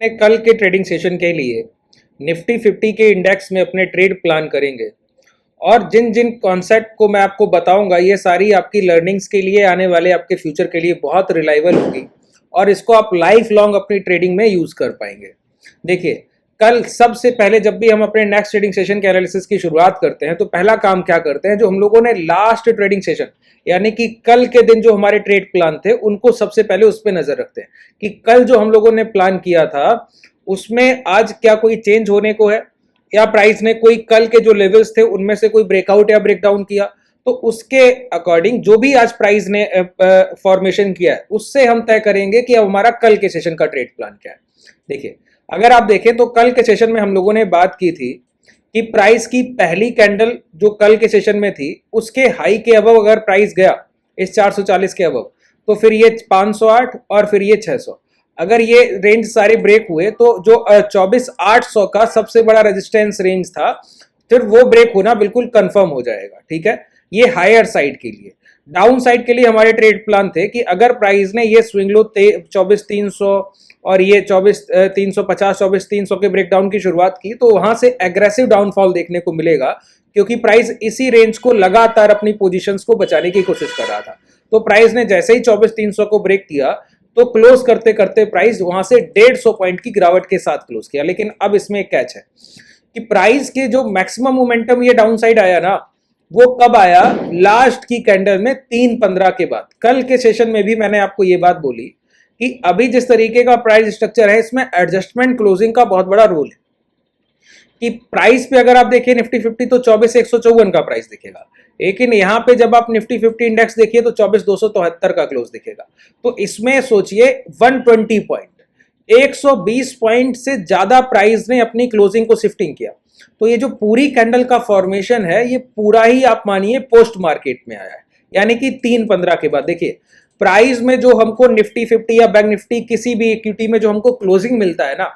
कल के trading session के लिए निफ्टी 50 के इंडेक्स में अपने ट्रेड प्लान करेंगे और जिन जिन कॉन्सेप्ट को मैं आपको बताऊंगा ये सारी आपकी लर्निंग्स के लिए, आने वाले आपके फ्यूचर के लिए बहुत रिलायबल होगी और इसको आप लाइफ लॉन्ग अपनी ट्रेडिंग में यूज कर पाएंगे। देखिए, कल सबसे पहले जब भी हम अपने नेक्स्ट ट्रेडिंग सेशन के एनालिसिस की शुरुआत करते हैं तो पहला काम क्या करते हैं, जो हम लोगों ने लास्ट ट्रेडिंग सेशन यानी कि कल के दिन जो हमारे ट्रेड प्लान थे उनको सबसे पहले उस पर नजर रखते हैं कि कल जो हम लोगों ने प्लान किया था उसमें आज क्या कोई चेंज होने को है, या प्राइस ने कोई कल के जो लेवल्स थे उनमें से कोई ब्रेकआउट या ब्रेकडाउन किया। तो उसके अकॉर्डिंग जो भी आज प्राइस ने फॉर्मेशन किया है उससे हम तय करेंगे कि अब हमारा कल के सेशन का ट्रेड प्लान क्या है। देखिए, अगर आप देखें तो कल के सेशन में हम लोगों ने बात की थी कि प्राइस की पहली कैंडल जो कल के सेशन में थी उसके हाई के अबव अगर प्राइस गया इस 440 के अबव तो फिर ये 508 और फिर ये 600, अगर ये रेंज सारे ब्रेक हुए तो जो 24,800 का सबसे बड़ा रेजिस्टेंस रेंज था फिर वो ब्रेक होना बिल्कुल कंफर्म हो जाएगा। ठीक है, ये हायर साइड के लिए। डाउन साइड के लिए हमारे ट्रेड प्लान थे कि अगर प्राइस ने ये स्विंग लो 24,300 और ये 24,350 24,300 के ब्रेकडाउन की शुरुआत की तो वहां से एग्रेसिव डाउनफॉल देखने को मिलेगा, क्योंकि प्राइस इसी रेंज को लगातार अपनी पोजीशंस को बचाने की कोशिश कर रहा था। तो प्राइस ने जैसे ही 24,300 को ब्रेक किया तो क्लोज करते करते प्राइस वहां से 150 पॉइंट की गिरावट के साथ क्लोज किया। लेकिन अब इसमें एक कैच है कि प्राइस के जो मैक्सिमम मोमेंटम ये डाउन साइड आया ना, वो कब आया, लास्ट की कैंडल में 3:15 के बाद। कल के सेशन में भी मैंने आपको ये बात बोली कि अभी जिस तरीके का प्राइस स्ट्रक्चर है इसमें एडजस्टमेंट क्लोजिंग का बहुत बड़ा रोल है कि प्राइस पे अगर आप देखिए निफ्टी 50 तो 24,154 का प्राइस दिखेगा, लेकिन यहां पे जब आप निफ्टी 50 इंडेक्स देखिए तो 24,273 का क्लोज दिखेगा। तो इसमें सोचिए 120 पॉइंट, 120 पॉइंट से ज्यादा प्राइस ने अपनी क्लोजिंग को शिफ्टिंग किया। तो ये जो पूरी कैंडल का फॉर्मेशन है ये पूरा ही आप मानिए पोस्ट मार्केट में आया है, यानी कि 3:15 के बाद। देखिए, प्राइस में जो हमको निफ्टी 50 या बैंक निफ्टी किसी भी इक्विटी में जो हमको क्लोजिंग मिलता है ना,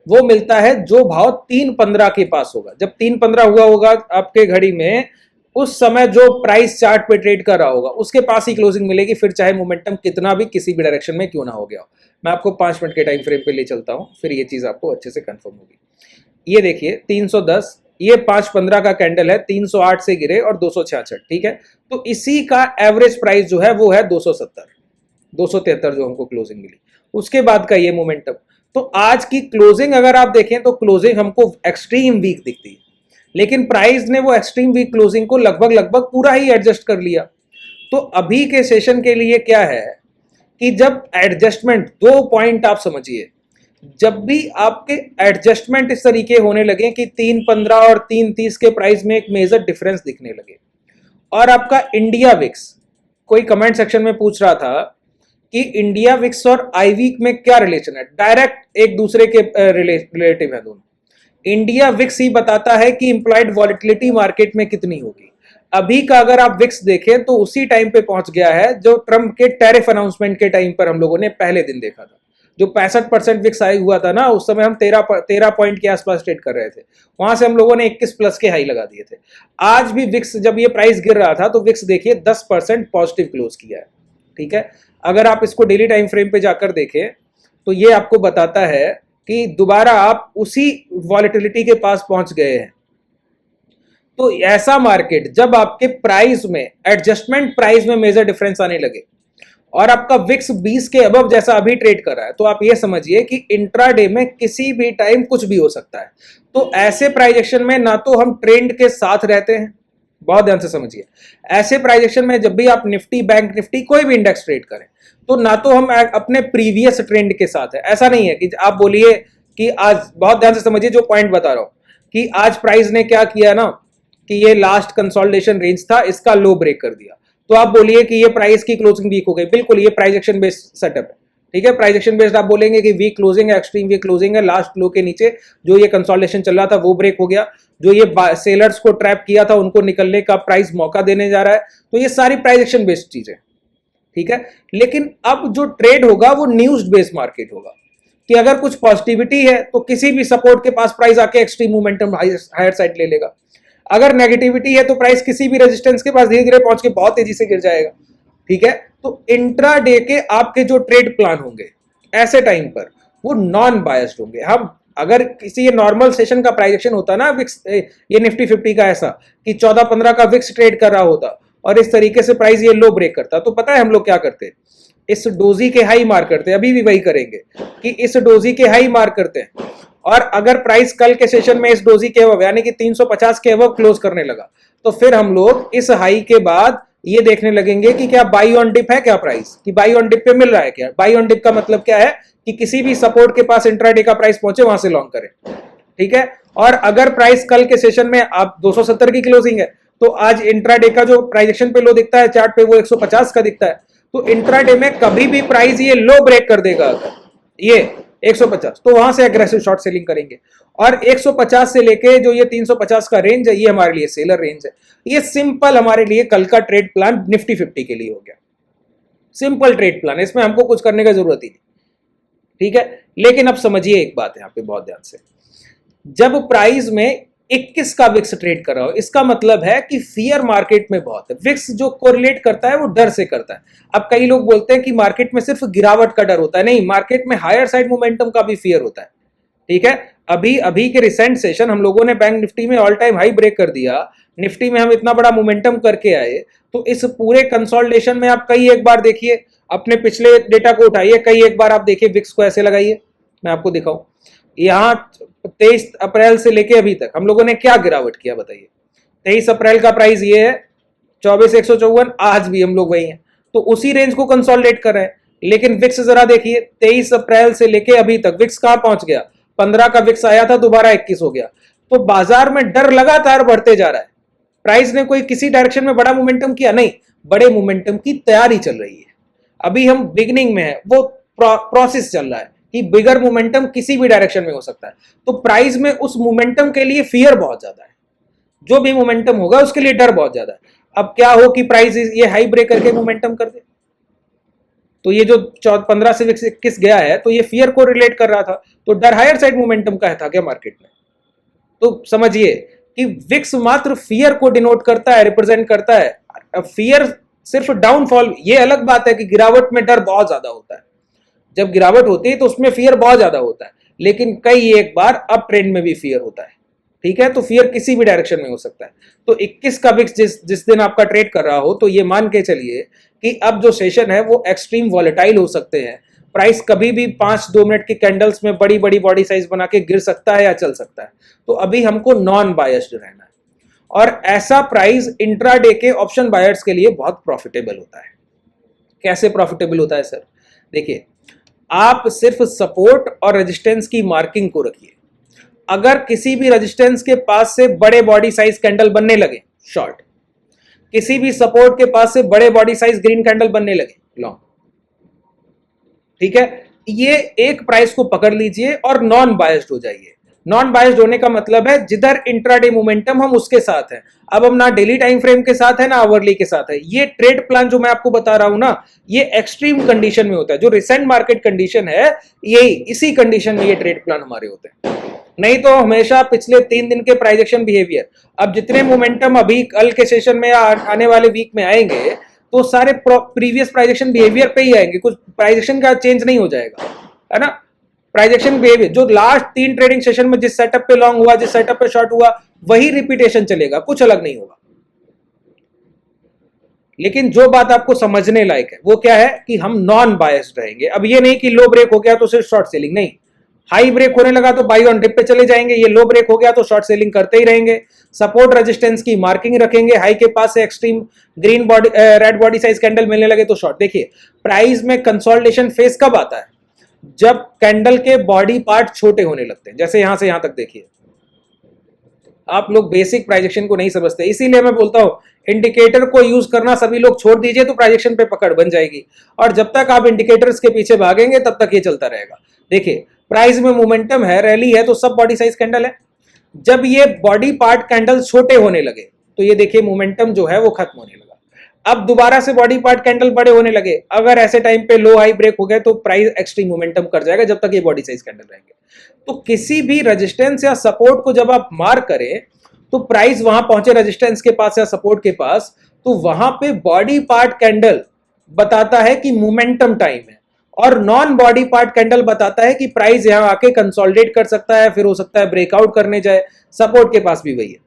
वो मिलता है जो भाव 3:15 के पास होगा। जब 3:15 हुआ होगा आपके घड़ी में, उस समय जो प्राइस चार्ट पे ट्रेड कर रहा होगा उसके पास ही क्लोजिंग मिलेगी, फिर चाहे मोमेंटम कितना भी किसी भी डायरेक्शन में क्यों ना हो गया हो। मैं आपको 5 मिनट के टाइम फ्रेम पे ले चलता हूं, फिर ये चीज आपको अच्छे से कंफर्म होगी। ये देखिए 310, ये 5:15 का कैंडल है, 308 से गिरे और 266। ठीक है, तो इसी का एवरेज प्राइस जो है वो है 270 273 जो हमको क्लोजिंग मिली, उसके बाद का ये मोमेंटम। तो आज की क्लोजिंग अगर आप देखें तो क्लोजिंग हमको एक्सट्रीम वीक दिखती है, लेकिन प्राइस ने वो एक्सट्रीम वीक क्लोजिंग को लगभग पूरा ही एडजस्ट कर लिया। तो अभी के सेशन के लिए क्या है कि जब एडजस्टमेंट, 2 पॉइंट आप समझिए, जब भी आपके एडजस्टमेंट इस तरीके होने लगे कि 3:15 और 3:30 के प्राइस में एक मेजर डिफरेंस दिखने लगे, और आपका इंडिया विक्स, कोई कमेंट सेक्शन में पूछ रहा था कि इंडिया विक्स और आई वीक में क्या रिलेशन है, डायरेक्ट एक दूसरे के रिलेटिव है दोनों। इंडिया विक्स ही बताता है कि इंप्लॉयड वॉलिटिलिटी मार्केट में कितनी होगी। अभी का अगर आप विक्स देखें तो उसी टाइम पे पहुंच गया है जो ट्रंप के टैरिफ अनाउंसमेंट के टाइम पर हम लोगों ने पहले दिन देखा था। जो 65% विक्स हाई हुआ था ना, उस समय हम 13 पॉइंट के आसपास ट्रेड कर रहे थे, वहां से हम लोगों ने 21 प्लस के हाई लगा दिए थे। आज भी विक्स जब ये प्राइस गिर रहा था तो विक्स देखिए 10% पॉजिटिव क्लोज किया है। ठीक है, अगर आप इसको डेली टाइम फ्रेम पे जाकर देखें तो ये आपको बताता है कि दोबारा आप उसी वॉलेटिलिटी के पास पहुंच गए हैं। तो ऐसा मार्केट जब आपके प्राइस में, एडजस्टमेंट प्राइस में मेजर डिफरेंस आने लगे और आपका विक्स 20 के अबव जैसा अभी ट्रेड कर रहा है, तो आप ये समझिए कि इंट्राडे में किसी भी टाइम कुछ भी हो सकता है। तो ऐसे प्राइस एक्शन में ना तो हम ट्रेंड के साथ रहते हैं, बहुत ध्यान से समझिए, ऐसे प्राइस एक्शन में जब भी आप निफ्टी, बैंक निफ्टी, कोई भी इंडेक्स ट्रेड करें तो ना तो हम अपने प्रीवियस ट्रेंड के साथ है। ऐसा नहीं है कि आप बोलिए कि आज, बहुत ध्यान से समझिए जो पॉइंट बता रहा हूं, कि आज प्राइस ने क्या किया ना कि ये लास्ट कंसोलिडेशन रेंज था, इसका लो ब्रेक कर दिया, तो आप बोलिए कि ये प्राइस की क्लोजिंग वीक हो गई। बिल्कुल, ये प्राइस एक्शन बेस्ड सेटअप है। ठीक है, प्राइस एक्शन बेस्ड आप बोलेंगे कि वीक क्लोजिंग है, एक्सट्रीम वीक क्लोजिंग है, लास्ट लो के नीचे जो ये कंसोलिडेशन चल रहा था वो ब्रेक हो गया, जो ये सेलर्स को ट्रैप किया था उनको निकलने का प्राइस मौका देने जा रहा है। तो ये सारी प्राइस एक्शन बेस्ड चीजें। ठीक है, लेकिन अब जो ट्रेड होगा वो न्यूज बेस्ड मार्केट होगा कि अगर कुछ पॉजिटिविटी है तो किसी भी सपोर्ट के पास प्राइस आके एक्सट्रीम मोमेंटम हायर साइड ले लेगा, अगर नेगेटिविटी है तो प्राइस किसी भी रेजिस्टेंस के पास धीरे धीरे पहुंच के बहुत तेजी से गिर जाएगा। ठीक है, तो इंट्राडे के आपके जो ट्रेड प्लान होंगे ऐसे टाइम पर वो नॉन बायस्ड होंगे। हम अगर किसी ये नॉर्मल सेशन का प्राइस एक्शन होता ना विक्स, ये निफ्टी 50 का ऐसा कि 14-15 का विक्स ट्रेड कर रहा होता और इस तरीके से प्राइस ये लो ब्रेक करता, तो पता है हम लोग क्या करते, इस डोजी के हाई मार करते हैं। अभी भी वही करेंगे कि इस डोजी के हाई मार करते हैं, और अगर प्राइस कल के सेशन में इस डोजी के अबव यानी कि 350 के अबव क्लोज करने लगा, तो फिर हम लोग इस हाई के बाद ये देखने लगेंगे कि क्या बाई ऑन डिप है, क्या प्राइस कि बाई ऑन डिप पे मिल रहा है क्या। बाई ऑन डिप का मतलब क्या है कि किसी भी सपोर्ट के पास इंट्राडे का प्राइस पहुंचे वहां से लॉन्ग करें, ठीक है। और अगर प्राइस कल के सेशन में आप 270 की क्लोजिंग है, तो आज इंट्राडे का जो प्राइस एक्शन पे लो दिखता है चार्ट पे वो 150 का दिखता है, तो इंट्राडे में कभी भी प्राइस ये लो ब्रेक कर देगा, अगर ये 150, तो वहां से एग्रेसिव शॉर्ट सेलिंग करेंगे। और 150 से लेके जो ये 350 का रेंज है, ये हमारे लिए सेलर रेंज है। ये सिंपल हमारे लिए कल का ट्रेड प्लान निफ्टी 50 के लिए हो गया, सिंपल ट्रेड प्लान, इसमें हमको कुछ करने की जरूरत ही नहीं, ठीक है। लेकिन अब समझिए एक बात यहां पे बहुत ध्यान से, जब प्राइस में 21 का विक्स ट्रेड कर रहा हो, इसका मतलब है कि फियर मार्केट में बहुत है। विक्स जो कोरिलेट करता है वो डर से करता है। अब कई लोग बोलते हैं कि मार्केट में सिर्फ गिरावट का डर होता है, नहीं, मार्केट में हायर साइड मोमेंटम का भी फियर होता है, ठीक है। अभी अभी के रिसेंट सेशन हम लोगों ने बैंक निफ्टी में ऑल टाइम हाई ब्रेक कर दिया, निफ्टी में हम इतना बड़ा मोमेंटम करके आए, तो इस पूरे कंसोलिडेशन में आप कई एक बार देखिए, अपने पिछले डेटा को उठाइए, कई एक बार आप देखिए विक्स को ऐसे लगाइए, मैं आपको दिखाऊं, यहां 23 अप्रैल से लेके अभी तक हम लोगों ने क्या गिरावट किया बताइए। 23 अप्रैल का प्राइस ये है 24,154, आज भी हम लोग वही हैं, तो उसी रेंज को कंसोलिडेट कर रहे हैं। लेकिन विक्स जरा देखिए, 23 अप्रैल से लेके अभी तक विक्स कहां पहुंच गया, 15 का विक्स आया था, दोबारा 21 हो गया। तो बाजार में डर लगातार बढ़ते जा रहा है। प्राइस ने कोई किसी डायरेक्शन में बड़ा मोमेंटम किया नहीं, बड़े मोमेंटम की तैयारी चल रही है। अभी हम बिगनिंग में है, वो प्रोसेस चल रहा है कि बिगर मोमेंटम किसी भी डायरेक्शन में हो सकता है। तो प्राइस में उस मोमेंटम के लिए फियर बहुत ज्यादा है, जो भी मोमेंटम होगा उसके लिए डर बहुत ज्यादा है। अब क्या हो कि प्राइस ये हाई ब्रेक करके मोमेंटम कर दे, तो ये जो 15 से 21 गया है, तो ये फियर को रिलेट कर रहा था, तो डर हायर साइड मोमेंटम का था क्या मार्केट में। तो समझिए कि विक्स मात्र फियर को डिनोट करता है, रिप्रेजेंट करता है। फियर सिर्फ डाउनफॉल, ये अलग बात है कि गिरावट में डर बहुत ज्यादा होता है, जब गिरावट होती है तो उसमें फियर बहुत ज्यादा होता है, लेकिन कई एक बार अप ट्रेंड में भी फियर होता है, ठीक है। तो फियर किसी भी डायरेक्शन में हो सकता है। तो 21 का विक्स जिस दिन आपका ट्रेड कर रहा हो, तो ये मान के चलिए कि अब जो सेशन है वो एक्सट्रीम वॉलेटाइल हो सकते हैं। प्राइस कभी भी 5-2 मिनट की कैंडल्स में बड़ी बड़ी बॉडी साइज बना के गिर सकता है या चल सकता है। तो अभी हमको नॉन बायस्ड रहना है, और ऐसा प्राइस इंट्राडे के ऑप्शन बायर्स के लिए बहुत प्रॉफिटेबल होता है। कैसे प्रॉफिटेबल होता है सर, देखिए, आप सिर्फ सपोर्ट और रेजिस्टेंस की मार्किंग को रखिए। अगर किसी भी रेजिस्टेंस के पास से बड़े बॉडी साइज कैंडल बनने लगे, शॉर्ट, किसी भी सपोर्ट के पास से बड़े बॉडी साइज ग्रीन कैंडल बनने लगे, लॉन्ग, ठीक है। ये एक प्राइस को पकड़ लीजिए और नॉन बायस्ड हो जाइए। नॉन बायस्ड होने का मतलब है जिधर इंट्राडे मोमेंटम हम उसके साथ हैं। अब हम ना डेली टाइम फ्रेम के साथ है ना आवरली के साथ है। ये ट्रेड प्लान जो मैं आपको बता रहा हूं ना, ये एक्सट्रीम कंडीशन में होता है। जो रिसेंट मार्केट कंडीशन है, यही इसी कंडीशन में ये ट्रेड प्लान हमारे होते हैं, नहीं तो हमेशा पिछले 3 दिन के प्राइस एक्शन बिहेवियर। अब जितने मोमेंटम अभी कल के सेशन में आने वाले वीक में आएंगे, तो सारे प्रीवियस प्राइस एक्शन बिहेवियर पे ही आएंगे, कुछ प्राइस एक्शन का चेंज नहीं हो जाएगा, है ना। प्राइस एक्शन बिहेवियर जो लास्ट 3 ट्रेडिंग सेशन में जिस सेटअप पे लॉन्ग हुआ, जिस सेटअप पे शॉर्ट हुआ, वही रिपीटेशन चलेगा, कुछ अलग नहीं होगा। लेकिन जो बात आपको समझने लायक है वो क्या है कि हम नॉन बायस्ड रहेंगे। अब ये नहीं कि लो ब्रेक हो गया तो सिर्फ शॉर्ट सेलिंग, नहीं, हाई ब्रेक होने लगा तो बाई ऑन डिप पे चले जाएंगे, ये लो ब्रेक हो गया तो शॉर्ट सेलिंग करते ही रहेंगे। सपोर्ट रेजिस्टेंस की मार्किंग रखेंगे, हाई के पास से extreme green body red body size candle मिलने लगे तो शॉर्ट। देखिए, प्राइस में कंसोलिडेशन फेज कब आता है, जब कैंडल के बॉडी पार्ट छोटे होने लगते हैं। जैसे यहां से यहां तक देखिए, आप लोग बेसिक प्राइजेक्शन को नहीं समझते, इसीलिए मैं बोलता हूं इंडिकेटर को यूज करना सभी लोग छोड़ दीजिए, तो प्राइजेक्शन पे पकड़ बन जाएगी। और जब तक आप इंडिकेटर्स के पीछे भागेंगे तब तक ये चलता रहेगा। देखिए, प्राइस में मोमेंटम है, रैली है, तो सब बॉडी साइज कैंडल है। जब ये बॉडी पार्ट कैंडल छोटे होने लगे तो ये देखिए मोमेंटम जो है वो खत्म होने लगा। अब दोबारा से बॉडी पार्ट कैंडल बड़े होने लगे, अगर ऐसे टाइम पे लो हाई ब्रेक हो गए तो प्राइस एक्सट्रीम मोमेंटम कर जाएगा जब तक ये बॉडी साइज कैंडल रहेंगे। तो किसी भी रेजिस्टेंस या सपोर्ट को जब आप मार्क करें तो प्राइस वहां पहुंचे रेजिस्टेंस के पास या सपोर्ट के पास, तो वहां पे बॉडी पार्ट कैंडल बताता है कि मोमेंटम टाइम है। और नॉन बॉडी पार्ट कैंडल बताता है कि प्राइस यहां आके कंसोलिडेट कर सकता है, फिर हो सकता है ब्रेकआउट करने जाए, सपोर्ट के पास भी वही है।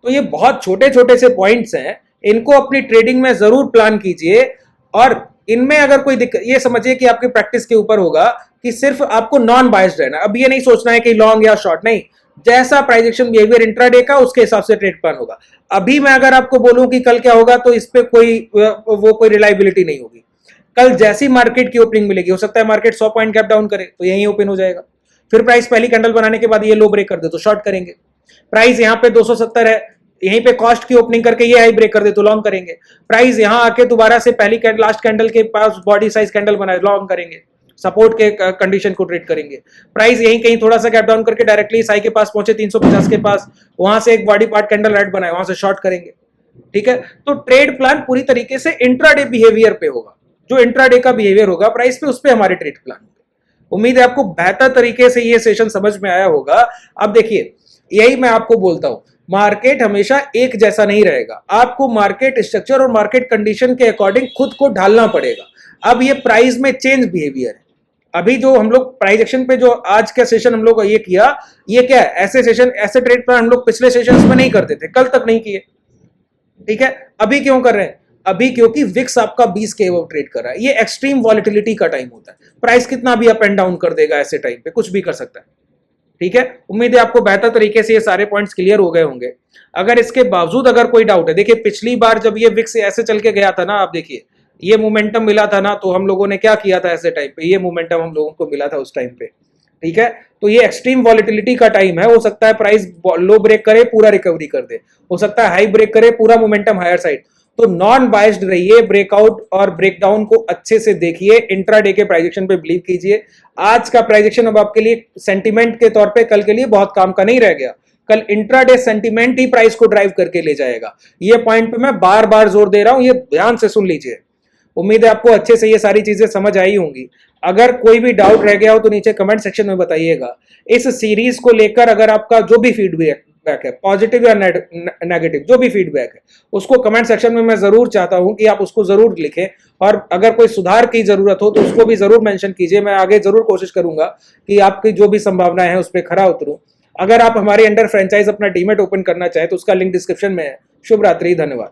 तो ये बहुत छोटे छोटे से पॉइंट्स हैं, इनको अपनी ट्रेडिंग में जरूर प्लान कीजिए। और इनमें अगर कोई दिक्कत, ये समझिए कि आपकी प्रैक्टिस के ऊपर होगा कि सिर्फ आपको नॉन बायस्ड रहना। अब ये नहीं सोचना है कि लॉन्ग या शॉर्ट, नहीं, जैसा प्राइस एक्शन बिहेवियर इंट्राडे का उसके हिसाब से ट्रेड प्लान होगा। अभी मैं अगर आपको बोलूं कि कल क्या होगा तो इस पे कोई रिलायबिलिटी नहीं होगी। कल जैसी मार्केट की ओपनिंग मिलेगी, हो सकता है मार्केट 100 पॉइंट गैप डाउन करे तो यहीं ओपन हो जाएगा, फिर प्राइस पहली कैंडल बनाने के बाद ये लो ब्रेक कर दे तो शॉर्ट करेंगे। प्राइस यहाँ पे 270 है, यहीं पे कॉस्ट की ओपनिंग करके ये हाई ब्रेक कर दे तो लॉन्ग करेंगे। प्राइस यहां आके दोबारा से पहली लास्ट कैंडल के पास बॉडी साइज कैंडल बनाए, लॉन्ग करेंगे, सपोर्ट के कंडीशन को ट्रेड करेंगे। प्राइस यहीं कहीं थोड़ा सा गैप डाउन करके डायरेक्टली साई के पास पहुंचे 350 के पास, वहां से एक बॉडी पार्ट कैंडल रेड बनाए, वहां से शॉर्ट करेंगे। ठीक है, तो ट्रेड प्लान पूरी तरीके से इंट्राडे बिहेवियर पे होगा, जो इंट्राडे का बिहेवियर होगा प्राइस पे, उस पे हमारे ट्रेड प्लान होंगे। उम्मीद है आपको बेहतर तरीके से ये सेशन समझ में आया होगा। अब देखिए, यही मैं आपको बोलता हूं, मार्केट हमेशा एक जैसा नहीं रहेगा, आपको मार्केट स्ट्रक्चर और मार्केट कंडीशन के अकॉर्डिंग खुद को ढालना पड़ेगा। अब ये प्राइस में चेंज बिहेवियर है। अभी जो हम लोग प्राइस एक्शन पे जो आज का सेशन हम लोग ये किया, ये क्या है, ऐसे सेशन ऐसे ट्रेड प्लान हम लोग पिछले सेशंस में नहीं करते थे, कल तक नहीं किए। ठीक है, अभी क्यों कर रहे हैं? अभी क्योंकि विक्स आपका 20 के अबव ट्रेड कर रहा है, ये एक्सट्रीम वॉलेटिलिटी का टाइम होता है, प्राइस कितना भी अप एंड डाउन कर देगा, ऐसे टाइम पे कुछ भी कर सकता है। ठीक है, उम्मीद है आपको बेहतर तरीके से ये सारे पॉइंट्स क्लियर हो गए होंगे। अगर इसके बावजूद अगर कोई डाउट है, देखिए पिछली बार जब ये विक्स ऐसे चल के गया था ना, आप देखिए ये मोमेंटम मिला था ना, तो हम लोगों ने क्या किया था, ऐसे टाइम पे ये मोमेंटम हम लोगों को मिला था उस टाइम पे। ठीक है, तो ये एक्सट्रीम वॉलेटिलिटी का टाइम है, हो सकता है प्राइस लो ब्रेक करे पूरा रिकवरी कर दे, हो सकता है हाई ब्रेक करे पूरा मोमेंटम हायर साइड। तो नॉन बायस्ड रहिए, ब्रेकआउट और ब्रेकडाउन को अच्छे से देखिए, इंट्राडे के प्राइजेक्शन पे बिलीव कीजिए। आज का प्राइजेक्शन अब आपके लिए सेंटीमेंट के तौर पे कल के लिए बहुत काम का नहीं रह गया, कल इंट्राडे सेंटीमेंट ही प्राइस को ड्राइव करके ले जाएगा। ये पॉइंट पे मैं बार बार जोर दे रहा हूं, ये ध्यान से सुन लीजिए। उम्मीद है आपको अच्छे से ये सारी चीजें समझ आई होंगी। अगर कोई भी डाउट रह गया हो तो नीचे कमेंट सेक्शन में बताइएगा। इस सीरीज को लेकर अगर आपका जो भी फीडबैक है, पॉजिटिव या नेगेटिव, जो भी फीडबैक है, उसको कमेंट सेक्शन में मैं जरूर चाहता हूं कि आप उसको जरूर लिखें, और अगर कोई सुधार की जरूरत हो तो उसको भी जरूर मेंशन कीजिए। मैं आगे जरूर कोशिश करूंगा कि आपकी जो भी संभावनाएं हैं उस पर खरा उतरूं। अगर आप हमारे अंडर फ्रेंचाइज अपना डीमेट ओपन करना चाहें तो उसका लिंक डिस्क्रिप्शन में है। शुभ रात्रि, धन्यवाद।